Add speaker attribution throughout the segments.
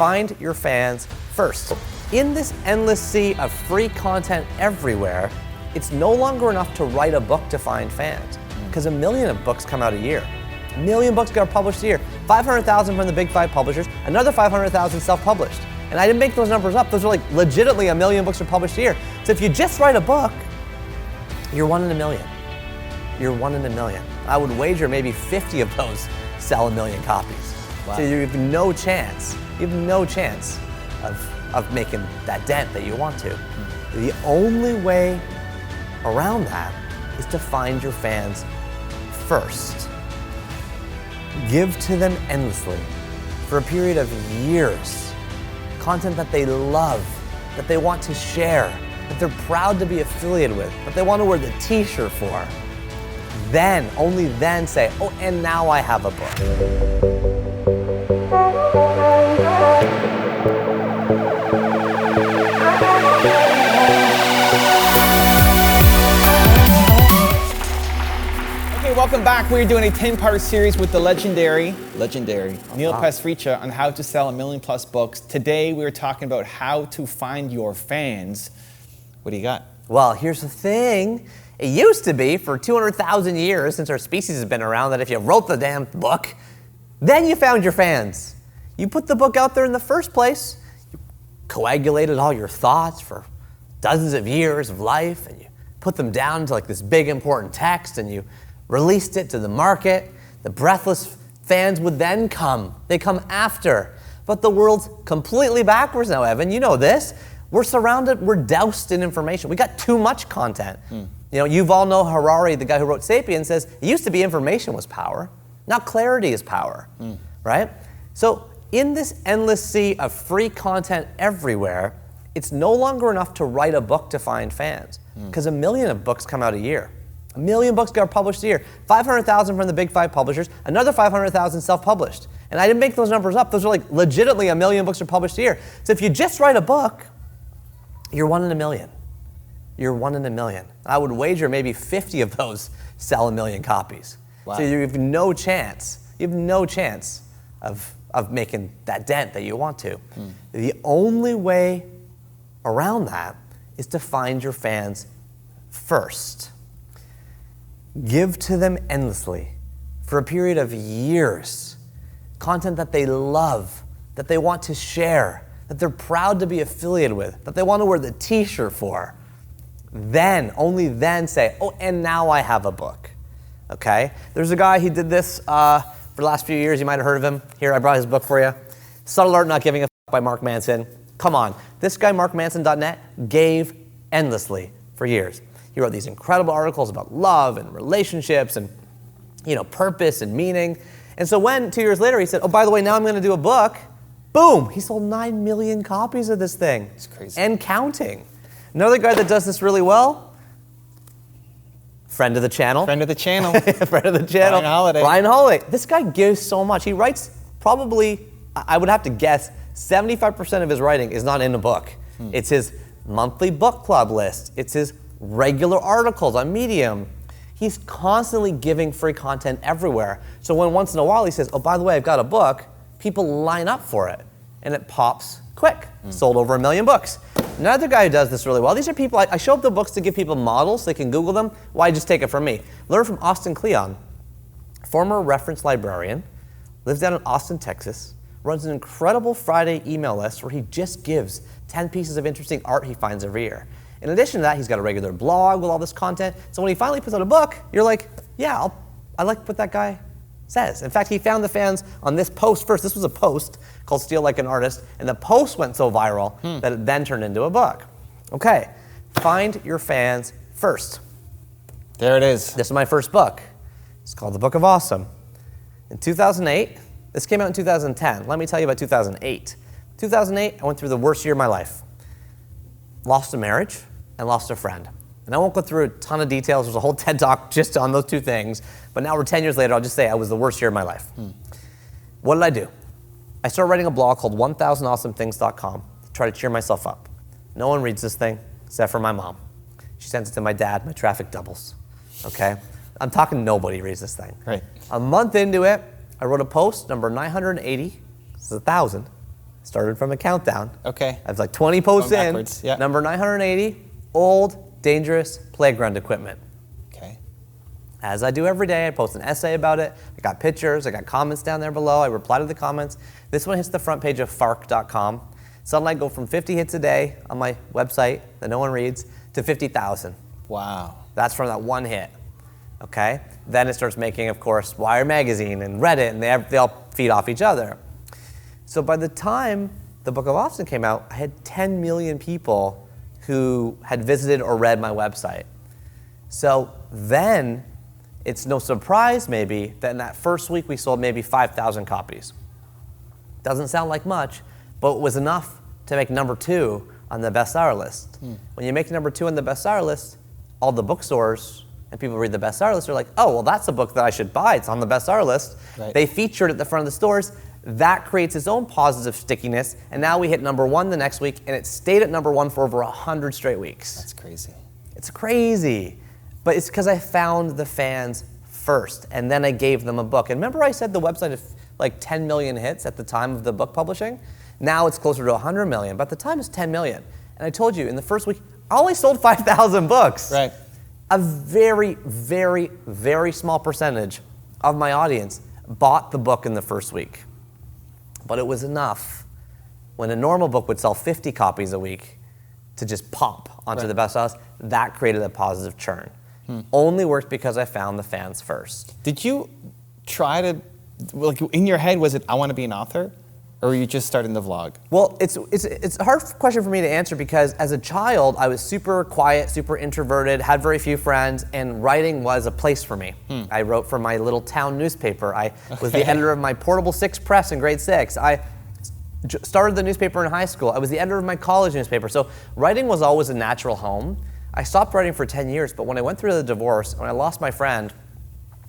Speaker 1: Find your fans first. In this endless sea of free content everywhere, it's no longer enough to write a book to find fans, because 1 million of books come out a year. 1 million books get published a year. 500,000 from the big 5 publishers, another 500,000 self-published. And I didn't make those numbers up. Those are like legitimately 1 million books are published a year. So if you just write a book, you're 1 in a million. You're 1 in a million. I would wager maybe 50 of those sell 1 million copies.
Speaker 2: Wow.
Speaker 1: So you have no chance. You have no chance of making that dent that you want to. The only way around that is to find your fans first. Give to them endlessly for a period of years. Content that they love, that they want to share, that they're proud to be affiliated with, that they want to wear the t-shirt for. Then, only then say, oh, and now I have a book.
Speaker 2: Welcome back. We're doing a 10-part series with the legendary Neil Pasricha on how to sell 1 million plus books. Today we're talking about how to find your fans. What do you got?
Speaker 1: Well, here's the thing. It used to be for 200,000 years since our species has been around that if you wrote the damn book, then you found your fans. You put the book out there in the first place, you coagulated all your thoughts for dozens of years of life, and you put them down into like this big important text, and you released it to the market. The breathless fans would then come. They come after. But the world's completely backwards now, Evan. You know this. We're surrounded, we're doused in information. We got too much content. You know, Yuval Noah Harari, the guy who wrote *Sapiens*, says it used to be information was power. Now clarity is power, right? So in this endless sea of free content everywhere, it's no longer enough to write a book to find fans, because 1 million of books come out a year. 1 million books get published a year. 500,000 from the big 5 publishers, another 500,000 self-published. And I didn't make those numbers up. Those are like legitimately 1 million books are published a year. So if you just write a book, you're 1 in a million. You're 1 in a million. I would wager maybe 50 of those sell 1 million copies.
Speaker 2: Wow.
Speaker 1: So you have no chance. You have no chance of making that dent that you want to. The only way around that is to find your fans first. Give to them endlessly for a period of years. Content that they love, that they want to share, that they're proud to be affiliated with, that they want to wear the t-shirt for. Then, only then say, oh, and now I have a book. Okay? There's a guy, he did this for the last few years. You might have heard of him. Here, I brought his book for you. Subtle Art Not Giving a F*** by Mark Manson. Come on. This guy, markmanson.net, gave endlessly for years. He wrote these incredible articles about love and relationships and, you know, purpose and meaning. And so when 2 years later he said, oh, by the way, now I'm going to do a book, boom, he sold 9 million copies of this thing.
Speaker 2: It's crazy.
Speaker 1: And counting. Another guy that does this really well, friend of the channel.
Speaker 2: Friend of the channel.
Speaker 1: Friend of the channel. Brian Holiday. This guy gives so much. He writes probably, I would have to guess, 75% of his writing is not in a book. It's his monthly book club list. It's his regular articles on Medium. He's constantly giving free content everywhere. So when once in a while he says, oh, by the way, I've got a book, people line up for it. And it pops quick. Sold over 1 million books. Another guy who does this really well, these are people, I show up the books to give people models so they can Google them. Why just take it from me? Learn from Austin Kleon, former reference librarian, lives down in Austin, Texas, runs an incredible Friday email list where he just gives 10 pieces of interesting art he finds every year. In addition to that, he's got a regular blog with all this content. So when he finally puts out a book, you're like, yeah, I like what that guy says. In fact, he found the fans on this post first. This was a post called Steal Like an Artist, and the post went so viral that it then turned into a book. Okay, find your fans first.
Speaker 2: There it is.
Speaker 1: This is my first book. It's called The Book of Awesome. In 2008, this came out in 2010. Let me tell you about 2008. 2008, I went through the worst year of my life. Lost a marriage and lost a friend. And I won't go through a ton of details. There's a whole TED Talk just on those two things. But now we're 10 years later, I'll just say I was the worst year of my life. What did I do? I started writing a blog called 1000awesomethings.com to try to cheer myself up. No one reads this thing except for my mom. She sends it to my dad. My traffic doubles. Okay? I'm talking nobody reads this thing.
Speaker 2: Right.
Speaker 1: A month into it, I wrote a post, number 980. This is 1,000. Started from a countdown.
Speaker 2: Okay.
Speaker 1: I was like 20 posts
Speaker 2: Going
Speaker 1: in.
Speaker 2: backwards, yeah.
Speaker 1: Number 980, old, dangerous playground equipment.
Speaker 2: Okay.
Speaker 1: As I do every day, I post an essay about it. I got pictures, I got comments down there below. I reply to the comments. This one hits the front page of fark.com. Suddenly I go from 50 hits a day on my website that no one reads to 50,000.
Speaker 2: Wow.
Speaker 1: That's from that one hit. Okay? Then it starts making, of course, Wired Magazine and Reddit, and they all feed off each other. So by the time the Book of Austin came out, I had 10 million people who had visited or read my website. So then it's no surprise maybe that in that first week we sold maybe 5,000 copies. Doesn't sound like much, but it was enough to make number 2 on the bestseller list. When you make number 2 on the bestseller list, all the bookstores and people read the bestseller list are like, oh, well, that's a book that I should buy. It's on the bestseller list.
Speaker 2: Right.
Speaker 1: They featured it at the front of the stores. That creates its own positive stickiness, and now we hit number 1 the next week, and it stayed at number 1 for over 100 straight weeks.
Speaker 2: That's crazy.
Speaker 1: It's crazy, but it's because I found the fans first, and then I gave them a book. And remember I said the website had like 10 million hits at the time of the book publishing? Now it's closer to 100 million, but at the time it's 10 million. And I told you, in the first week, I only sold 5,000 books.
Speaker 2: Right.
Speaker 1: A very, very, very small percentage of my audience bought the book in the first week. But it was enough when a normal book would sell 50 copies a week to just pop onto the bestsellers. That created a positive churn. Only worked because I found the fans first.
Speaker 2: Did you try to, like in your head, was it, I want to be an author? Or were you just starting the vlog?
Speaker 1: Well, it's a hard question for me to answer because as a child, I was super quiet, super introverted, had very few friends, and writing was a place for me. I wrote for my little town newspaper. I was the editor of my Portable 6 press in grade 6. I started the newspaper in high school. I was the editor of my college newspaper. So writing was always a natural home. I stopped writing for 10 years, but when I went through the divorce, when I lost my friend,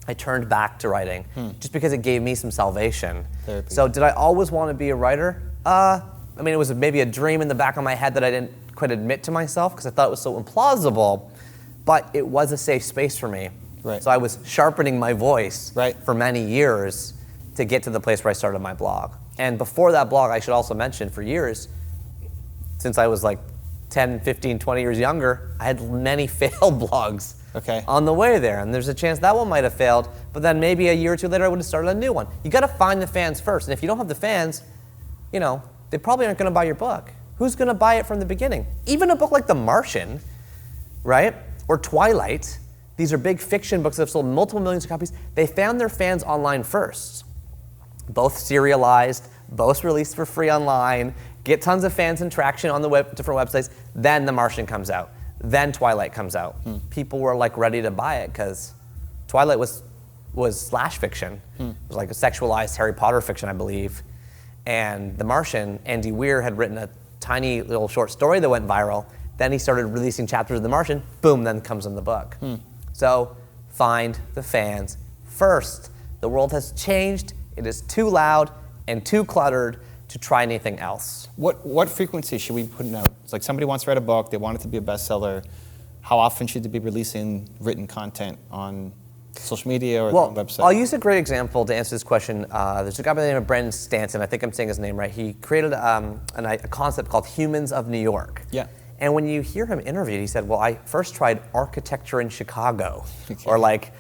Speaker 1: I turned back to writing just because it gave me some salvation.
Speaker 2: Therapy.
Speaker 1: So did I always want to be a writer? I mean, it was maybe a dream in the back of my head that I didn't quite admit to myself because I thought it was so implausible, but it was a safe space for me.
Speaker 2: Right.
Speaker 1: So I was sharpening my voice
Speaker 2: Right.
Speaker 1: for many years to get to the place where I started my blog. And before that blog, I should also mention, for years, since I was like 10, 15, 20 years younger, I had many failed blogs.
Speaker 2: Okay.
Speaker 1: On the way there, and there's a chance that one might have failed, but then maybe a year or two later I would have started a new one. You got to find the fans first, and if you don't have the fans, you know, they probably aren't going to buy your book. Who's going to buy it from the beginning? Even a book like The Martian, right, or Twilight, these are big fiction books that have sold multiple millions of copies. They found their fans online first. Both serialized, both released for free online, get tons of fans and traction on the different websites, then The Martian comes out. Then Twilight comes out. People were like ready to buy it because Twilight was slash fiction. It was like a sexualized Harry Potter fiction, I believe. And The Martian, Andy Weir had written a tiny little short story that went viral. Then he started releasing chapters of The Martian. Boom, then comes in the book. So find the fans first. The world has changed. It is too loud and too cluttered to try anything else.
Speaker 2: What frequency should we be putting out? It's like somebody wants to write a book, they want it to be a bestseller. How often should they be releasing written content on social media or their own website?
Speaker 1: I'll use a great example to answer this question. There's a guy by the name of Brandon Stanton. I think I'm saying his name right. He created a concept called Humans of New York.
Speaker 2: Yeah.
Speaker 1: And when you hear him interviewed, he said, well, I first tried architecture in Chicago, or like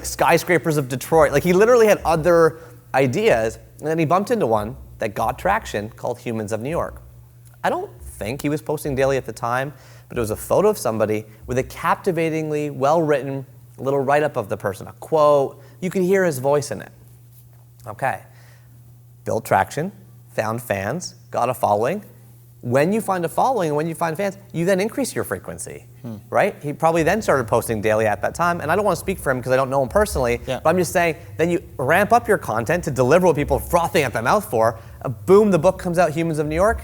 Speaker 1: skyscrapers of Detroit. Like he literally had other ideas, and then he bumped into one that got traction called Humans of New York. I don't think he was posting daily at the time, but it was a photo of somebody with a captivatingly well-written little write-up of the person, a quote. You could hear his voice in it. Okay. Built traction, found fans, got a following. When you find a following and when you find fans, you then increase your frequency, right? He probably then started posting daily at that time, and I don't want to speak for him because I don't know him personally, but I'm just saying, then you ramp up your content to deliver what people are frothing at the mouth for. Boom, the book comes out, Humans of New York.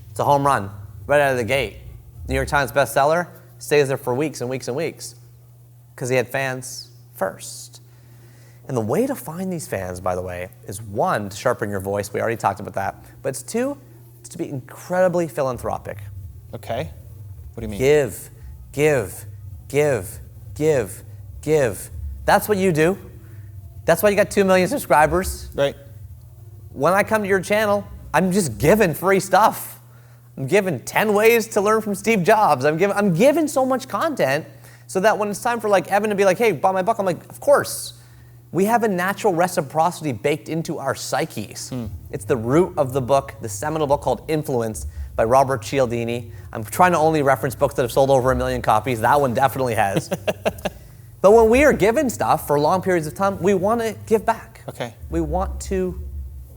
Speaker 1: It's a home run, right out of the gate. New York Times bestseller, stays there for weeks and weeks and weeks because he had fans first. And the way to find these fans, by the way, is one, to sharpen your voice. We already talked about that. But it's two, it's to be incredibly philanthropic.
Speaker 2: Okay. What do you mean?
Speaker 1: Give, give, give, give, give. That's what you do. That's why you got 2 million subscribers.
Speaker 2: Right.
Speaker 1: When I come to your channel, I'm just giving free stuff. I'm giving 10 ways to learn from Steve Jobs. I'm giving so much content so that when it's time for like Evan to be like, hey, buy my book, I'm like, of course. We have a natural reciprocity baked into our psyches. It's the root of the book, the seminal book called Influence by Robert Cialdini. I'm trying to only reference books that have sold over 1 million copies. That one definitely has. But when we are given stuff for long periods of time, we want to give back.
Speaker 2: Okay.
Speaker 1: We want to...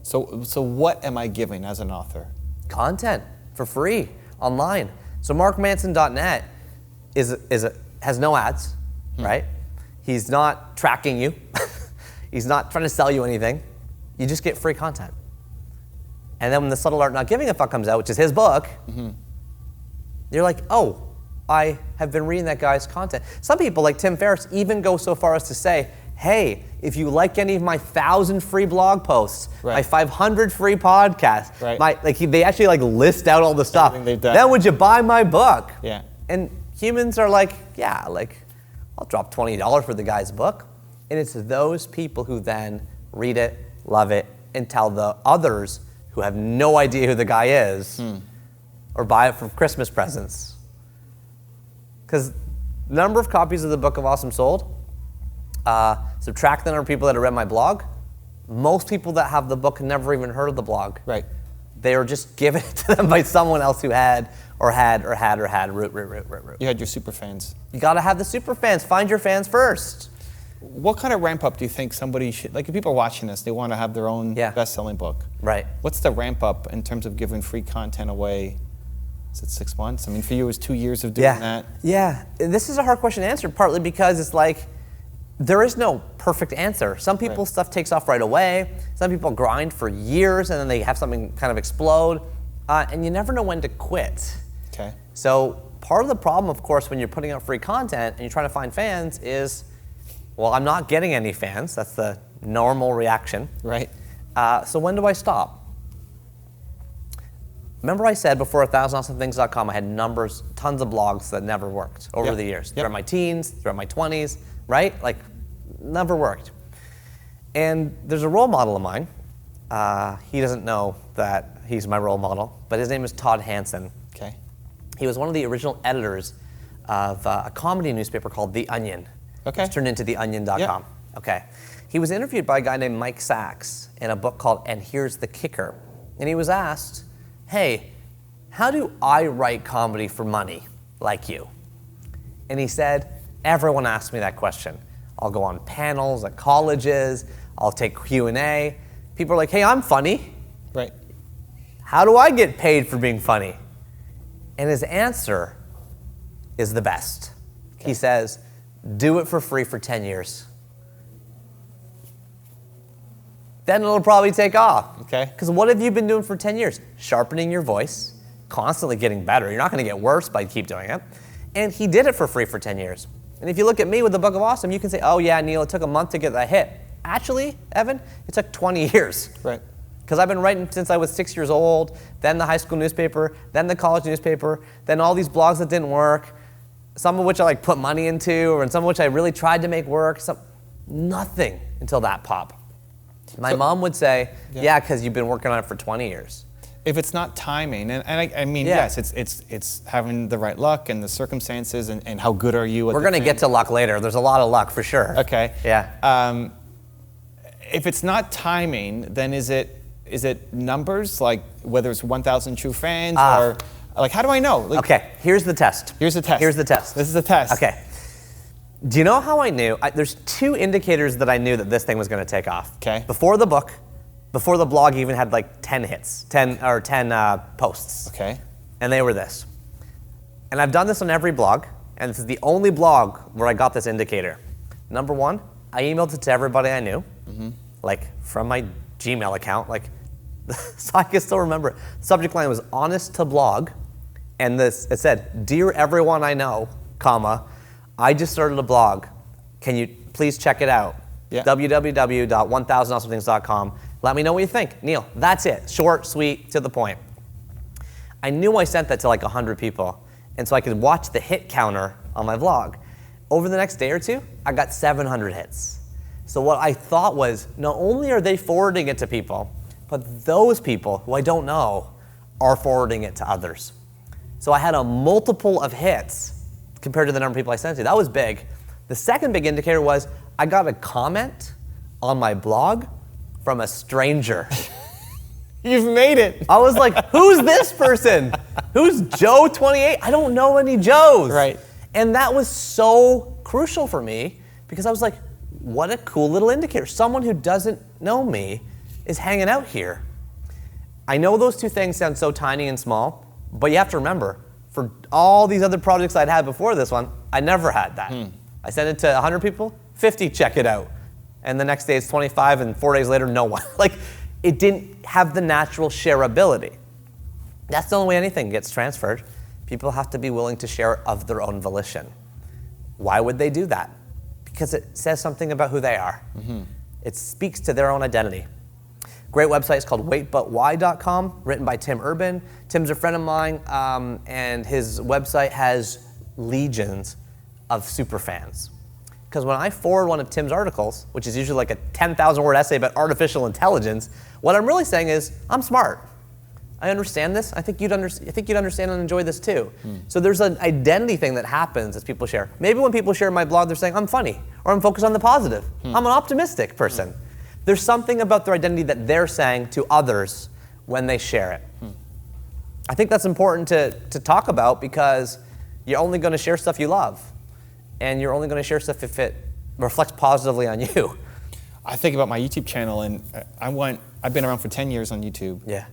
Speaker 2: So what am I giving as an author?
Speaker 1: Content for free online. So markmanson.net has no ads, right? He's not tracking you. He's not trying to sell you anything. You just get free content. And then when The Subtle Art Not Giving a Fuck comes out, which is his book, you're like, oh, I have been reading that guy's content. Some people, like Tim Ferriss, even go so far as to say, hey, if you like any of my 1,000 free blog posts, my 500 free podcasts, they actually list out all the stuff. Then would you buy my book?
Speaker 2: Yeah.
Speaker 1: And humans are like, yeah, I'll drop $20 for the guy's book. And it's those people who then read it, love it, and tell the others who have no idea who the guy is, or buy it for Christmas presents. Because the number of copies of the Book of Awesome sold, subtract the number of people that have read my blog, most people that have the book never even heard of the blog.
Speaker 2: Right.
Speaker 1: They were just given it to them by someone else who had. Root.
Speaker 2: You had your super fans.
Speaker 1: You gotta have the super fans. Find your fans first.
Speaker 2: What kind of ramp up do you think somebody should, like if people are watching this, they want to have their own best-selling book.
Speaker 1: Right.
Speaker 2: What's the ramp up in terms of giving free content away? Is it 6 months? I mean, for you, it was 2 years of doing that.
Speaker 1: Yeah, this is a hard question to answer, partly because it's like, there is no perfect answer. Some people's stuff takes off right away. Some people grind for years and then they have something kind of explode. And you never know when to quit.
Speaker 2: Okay.
Speaker 1: So part of the problem, of course, when you're putting out free content and you're trying to find fans is, well, I'm not getting any fans. That's the normal reaction.
Speaker 2: Right.
Speaker 1: So when do I stop? Remember I said before 1000awesomethings.com, I had tons of blogs that never worked over the years. Throughout my teens, throughout my 20s, right? Never worked. And there's a role model of mine. He doesn't know that he's my role model, but his name is Todd Hansen.
Speaker 2: Okay.
Speaker 1: He was one of the original editors of a comedy newspaper called The Onion.
Speaker 2: Okay.
Speaker 1: It's turned into theonion.com. Okay. He was interviewed by a guy named Mike Sachs in a book called And Here's the Kicker. And he was asked, hey, how do I write comedy for money like you? And he said, everyone asks me that question. I'll go on panels at colleges, I'll take Q&A. People are like, hey, I'm funny.
Speaker 2: Right.
Speaker 1: How do I get paid for being funny? And his answer is the best. Okay. He says, do it for free for 10 years. Then it'll probably take off.
Speaker 2: Okay.
Speaker 1: Because what have you been doing for 10 years? Sharpening your voice, constantly getting better. You're not going to get worse by keep doing it. And he did it for free for 10 years. And if you look at me with the Book of Awesome, you can say, oh yeah, Neil, it took a month to get that hit. Actually, Evan, it took 20 years.
Speaker 2: Right.
Speaker 1: Because I've been writing since I was 6 years old, then the high school newspaper, then the college newspaper, then all these blogs that didn't work, some of which I put money into, and some of which I really tried to make work. Nothing until that pop. My mom would say, yeah, because you've been working on it for 20 years.
Speaker 2: If it's not timing, and I mean, yes, it's having the right luck and the circumstances and how good are you at
Speaker 1: We're going to get to luck later. There's a lot of luck for sure.
Speaker 2: Okay.
Speaker 1: Yeah.
Speaker 2: If it's not timing, then is it numbers, like whether it's 1,000 true fans or how do I know?
Speaker 1: Okay, here's the test.
Speaker 2: Here's the test.
Speaker 1: Here's the test.
Speaker 2: This is the test.
Speaker 1: Okay. Do you know how I knew? There's 2 indicators that I knew that this thing was going to take off.
Speaker 2: Okay.
Speaker 1: Before the book, before the blog even had 10 hits, 10 posts.
Speaker 2: Okay.
Speaker 1: And they were this. And I've done this on every blog, and this is the only blog where I got this indicator. Number 1, I emailed it to everybody I knew, from my Gmail account, so I can still remember it. The subject line was honest to blog, and it said, dear everyone I know, comma, I just started a blog. Can you please check it out? Yeah. www.1000awesomethings.com. Let me know what you think. Neil, that's it. Short, sweet, to the point. I knew I sent that to 100 people, and so I could watch the hit counter on my vlog. Over the next day or 2, I got 700 hits. So what I thought was, not only are they forwarding it to people, But those people who I don't know are forwarding it to others. So I had a multiple of hits compared to the number of people I sent to. That was big. The second big indicator was I got a comment on my blog from a stranger.
Speaker 2: You've made it.
Speaker 1: I was like, who's this person? Who's Joe 28? I don't know any Joes.
Speaker 2: Right.
Speaker 1: And that was so crucial for me because I was like, what a cool little indicator. Someone who doesn't know me is hanging out here. I know those two things sound so tiny and small, but you have to remember, for all these other projects I'd had before this one, I never had that. I sent it to 100 people, 50 check it out. And the next day it's 25, and 4 days later, no one. Like, it didn't have the natural shareability. That's the only way anything gets transferred. People have to be willing to share of their own volition. Why would they do that? Because it says something about who they are. It speaks to their own identity. Great website is called waitbutwhy.com, written by Tim Urban. Tim's a friend of mine, and his website has legions of super fans. Because when I forward one of Tim's articles, which is usually like a 10,000 word essay about artificial intelligence, what I'm really saying is, I'm smart. I understand this. I think you'd understand and enjoy this too. So there's an identity thing that happens as people share. Maybe when people share my blog, they're saying, I'm funny, or I'm focused on the positive. I'm an optimistic person. There's something about their identity that they're saying to others when they share it. I think that's important to talk about because you're only going to share stuff you love. And you're only going to share stuff if it reflects positively on you.
Speaker 2: I think about my YouTube channel, and I've been around for 10 years on YouTube.
Speaker 1: Yeah.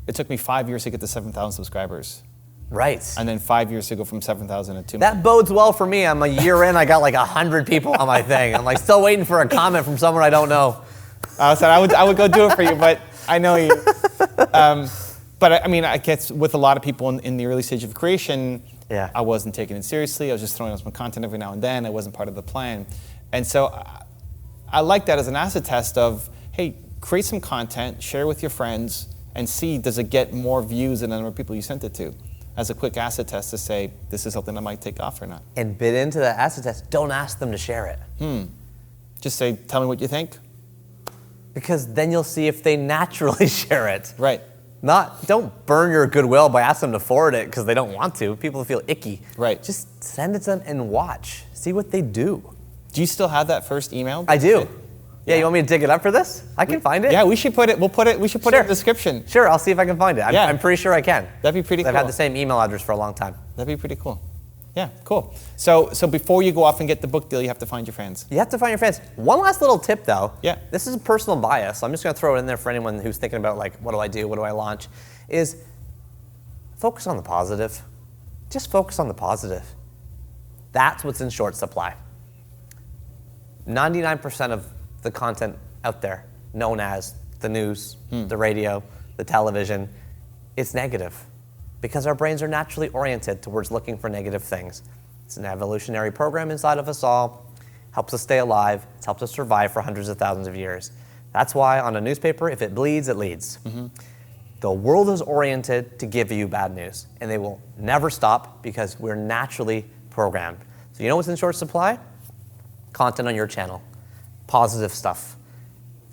Speaker 2: It took me 5 years to get to 7,000 subscribers.
Speaker 1: Right.
Speaker 2: And then 5 years to go from 7,000 to 2 million.
Speaker 1: That bodes well for me. I'm a year in, I got like 100 people on my thing. I'm like still waiting for a comment from someone I don't know.
Speaker 2: I would go do it for you, but I know you. But I mean, I guess with a lot of people in the early stage of creation, I wasn't taking it seriously. I was just throwing out some content every now and then. It wasn't part of the plan. And so I like that as an acid test of, hey, create some content, share with your friends, and see, does it get more views than the number of people you sent it to? As a quick acid test to say, this is something that might take off or not.
Speaker 1: And bid into that acid test. Don't ask them to share it.
Speaker 2: Just say, tell me what you think.
Speaker 1: Because then you'll see if they naturally share it.
Speaker 2: Right.
Speaker 1: Don't burn your goodwill by asking them to forward it because they don't want to. People feel icky.
Speaker 2: Right.
Speaker 1: Just send it to them and watch. See what they do.
Speaker 2: Do you still have that first email?
Speaker 1: I do. Yeah, you want me to dig it up for this? I can find it.
Speaker 2: Yeah, we should put it in the description.
Speaker 1: Sure, I'll see if I can find it. I'm pretty sure I can.
Speaker 2: That'd be pretty cool.
Speaker 1: I've had the same email address for a long time.
Speaker 2: That'd be pretty cool. Yeah, cool. So before you go off and get the book deal, you have to find your fans.
Speaker 1: You have to find your fans. One last little tip though.
Speaker 2: Yeah.
Speaker 1: This is a personal bias, so I'm just gonna throw it in there for anyone who's thinking about like, what do I do, what do I launch, is focus on the positive. Just focus on the positive. That's what's in short supply. 99% of the content out there, known as the news, the radio, the television, it's negative. Because our brains are naturally oriented towards looking for negative things. It's an evolutionary program inside of us all, helps us stay alive, it's helped us survive for hundreds of thousands of years. That's why on a newspaper, if it bleeds, it leads. The world is oriented to give you bad news, and they will never stop because we're naturally programmed. So you know what's in short supply? Content on your channel, positive stuff,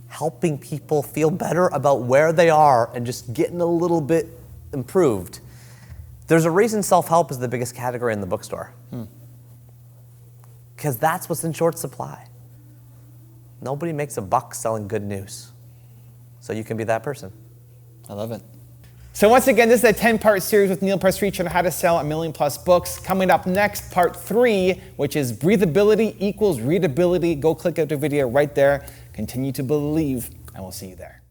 Speaker 1: helping people feel better about where they are and just getting a little bit improved. There's a reason self-help is the biggest category in the bookstore. Because that's what's in short supply. Nobody makes a buck selling good news. So you can be that person.
Speaker 2: I love it. So once again, this is a 10-part series with Neil Pasricha on how to sell 1 million+ books. Coming up next, part 3, which is breathability equals readability. Go click out the video right there. Continue to believe, and we'll see you there.